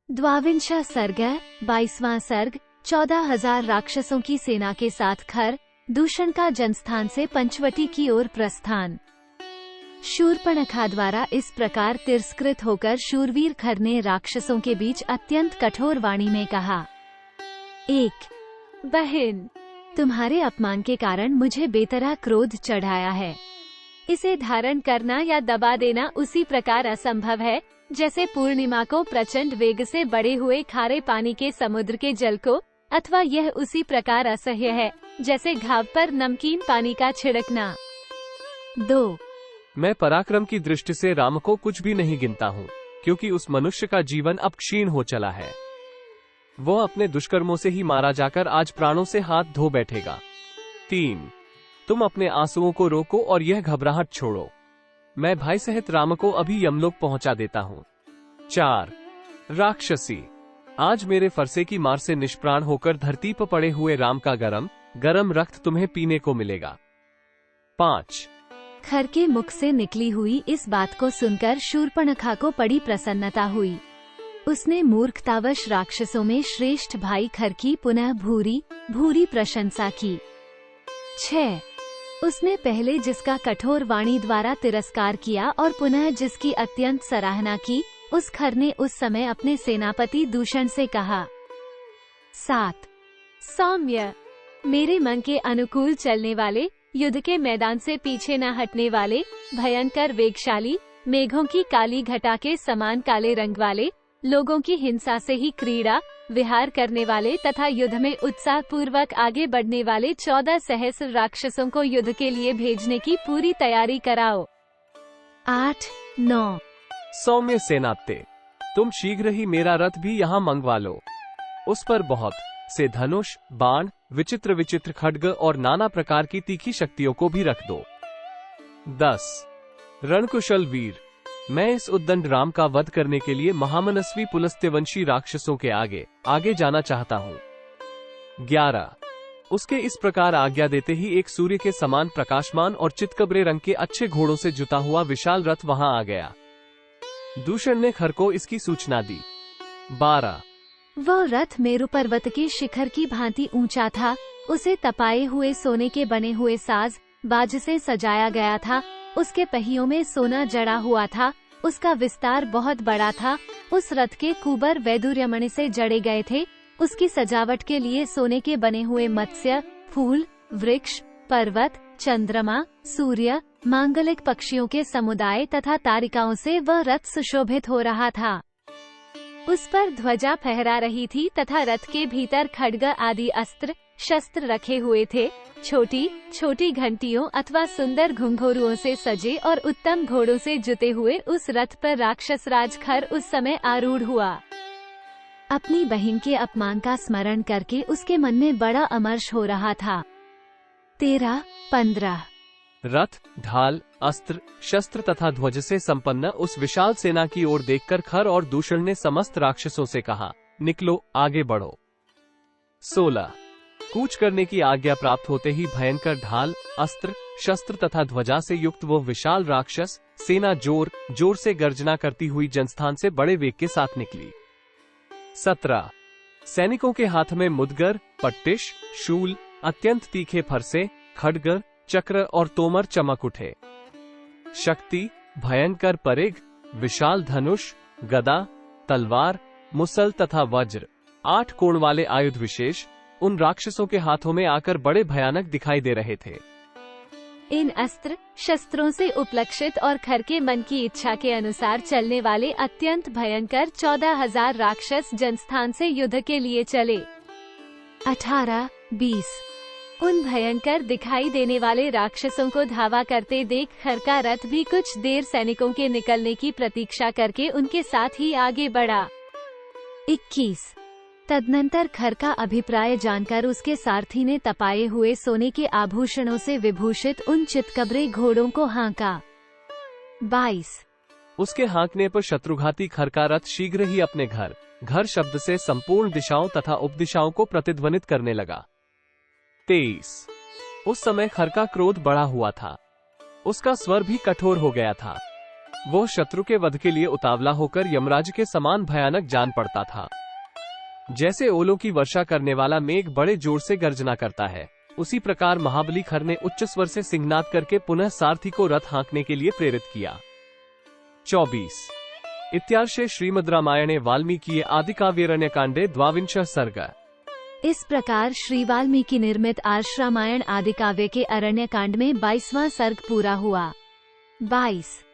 द्वाविंशः सर्ग 22वां सर्ग। 14,000 राक्षसों की सेना के साथ खर दूषण का जनस्थान से पंचवटी की ओर प्रस्थान। शूर्पणखा द्वारा इस प्रकार तिरस्कृत होकर शूरवीर खर ने राक्षसों के बीच अत्यंत कठोर वाणी में कहा, एक बहन, तुम्हारे अपमान के कारण मुझे बेतरह क्रोध चढ़ाया है। इसे धारण करना या दबा देना उसी प्रकार असंभव है जैसे पूर्णिमा को प्रचंड वेग से बढ़े हुए खारे पानी के समुद्र के जल को, अथवा यह उसी प्रकार असह्य है जैसे घाव पर नमकीन पानी का छिड़कना। 2 मैं पराक्रम की दृष्टि से राम को कुछ भी नहीं गिनता हूँ, क्योंकि उस मनुष्य का जीवन अब क्षीण हो चला है। वो अपने दुष्कर्मों से ही मारा जाकर आज प्राणों से हाथ धो बैठेगा। 3 तुम अपने आंसुओं को रोको और यह घबराहट छोड़ो। मैं भाई सहित राम को अभी यमलोक पहुंचा देता हूँ। 4 राक्षसी, आज मेरे फरसे की मार से निष्प्राण होकर धरती पर पड़े हुए राम का गरम रक्त तुम्हें पीने को मिलेगा। 5 खर के मुख से निकली हुई इस बात को सुनकर शूर्पणखा को बड़ी प्रसन्नता हुई। उसने मूर्खतावश राक्षसों में श्रेष्ठ भाई खर की पुनः भूरी प्रशंसा की। 6 उसने पहले जिसका कठोर वाणी द्वारा तिरस्कार किया और पुनः जिसकी अत्यंत सराहना की, उस खर ने उस समय अपने सेनापति दूषण से कहा, 7 सौम्य, मेरे मन के अनुकूल चलने वाले, युद्ध के मैदान से पीछे न हटने वाले, भयंकर वेगशाली, मेघों की काली घटा के समान काले रंग वाले, लोगों की हिंसा से ही क्रीड़ा विहार करने वाले तथा युद्ध में उत्साह पूर्वक आगे बढ़ने वाले 14 सहस्र राक्षसों को युद्ध के लिए भेजने की पूरी तैयारी कराओ। 8-9 सौम्य सेनापते, तुम शीघ्र ही मेरा रथ भी यहाँ मंगवा लो। उस पर बहुत से धनुष, बाण, विचित्र खड्ग और नाना प्रकार की तीखी शक्तियों को भी रख दो। 10 रणकुशल वीर, मैं इस उद्दंड राम का वध करने के लिए महामनस्वी पुलस्त्यवंशी राक्षसों के आगे जाना चाहता हूँ। 11 उसके इस प्रकार आज्ञा देते ही एक सूर्य के समान प्रकाशमान और चितकबरे रंग के अच्छे घोड़ों से जुता हुआ विशाल रथ वहां आ गया। दूषण ने खर को इसकी सूचना दी। 12 वह रथ मेरु पर्वत के शिखर की भांति ऊंचा था। उसे तपाए हुए सोने के बने हुए साज बाज से सजाया गया था। उसके पहियों में सोना जड़ा हुआ था। उसका विस्तार बहुत बड़ा था। उस रथ के कुबर वैदुर्यमणि से जड़े गए थे। उसकी सजावट के लिए सोने के बने हुए मत्स्य, फूल, वृक्ष, पर्वत, चंद्रमा, सूर्य, मांगलिक पक्षियों के समुदाय तथा तारिकाओं से वह रथ सुशोभित हो रहा था। उस पर ध्वजा फहरा रही थी तथा रथ के भीतर खड्ग आदि अस्त्र शस्त्र रखे हुए थे। छोटी घंटियों अथवा सुंदर घुंघरूओं से सजे और उत्तम घोड़ों से जुते हुए उस रथ पर राक्षस राज खर उस समय आरूढ़ हुआ। अपनी बहन के अपमान का स्मरण करके उसके मन में बड़ा अमर्ष हो रहा था। 13-15 रथ, ढाल, अस्त्र, शस्त्र तथा ध्वज से संपन्न उस विशाल सेना की ओर देखकर खर और दूषण ने समस्त राक्षसों से कहा, निकलो, आगे बढ़ो। 16 कूच करने की आज्ञा प्राप्त होते ही भयंकर ढाल, अस्त्र, शस्त्र तथा ध्वजा से युक्त वो विशाल राक्षस सेना जोर से गर्जना करती हुई जनस्थान से बड़े वेग के साथ निकली। 17 सैनिकों के हाथ में मुदगर, पट्टिश, शूल, अत्यंत तीखे फरसे, खड्ग, चक्र और तोमर चमक उठे। शक्ति, भयंकर परिघ, विशाल धनुष, गदा, तलवार, मुसल तथा वज्र, 8 कोण वाले आयुध विशेष उन राक्षसों के हाथों में आकर बड़े भयानक दिखाई दे रहे थे। इन अस्त्र शस्त्रों से उपलक्षित और खर के मन की इच्छा के अनुसार चलने वाले अत्यंत भयंकर 14,000 राक्षस जनस्थान से युद्ध के लिए चले। 18-20 उन भयंकर दिखाई देने वाले राक्षसों को धावा करते देख खर का रथ भी कुछ देर सैनिकों के निकलने की प्रतीक्षा करके उनके साथ ही आगे बढ़ा। 21 तदनंतर खर का अभिप्राय जानकर उसके सारथी ने तपाए हुए सोने के आभूषणों से विभूषित उन चितकबरे घोड़ों को हाँका। 22 उसके हाँकने पर शत्रुघाती खर का रथ शीघ्र ही अपने घर शब्द से संपूर्ण दिशाओं तथा उपदिशाओं को प्रतिध्वनित करने लगा। 23 उस समय खर का क्रोध बढ़ा हुआ था। उसका स्वर भी कठोर हो गया था। वो शत्रु के वध के लिए उतावला होकर यमराज के समान भयानक जान पड़ता था। जैसे ओलों की वर्षा करने वाला मेघ बड़े जोर से गर्जना करता है, उसी प्रकार महाबली खर ने उच्च स्वर से सिंहनाद करके पुनः सारथी को रथ हाँकने के लिए प्रेरित किया। 24 इत्यार्षे श्रीमद् रामायणे वाल्मीकि आदिकाव्यरण्यकांडे द्वाविंशः सर्ग। इस प्रकार श्री वाल्मीकि निर्मित आर्ष रामायण आदि काव्य के अरण्य कांड में 22वां सर्ग पूरा हुआ। 22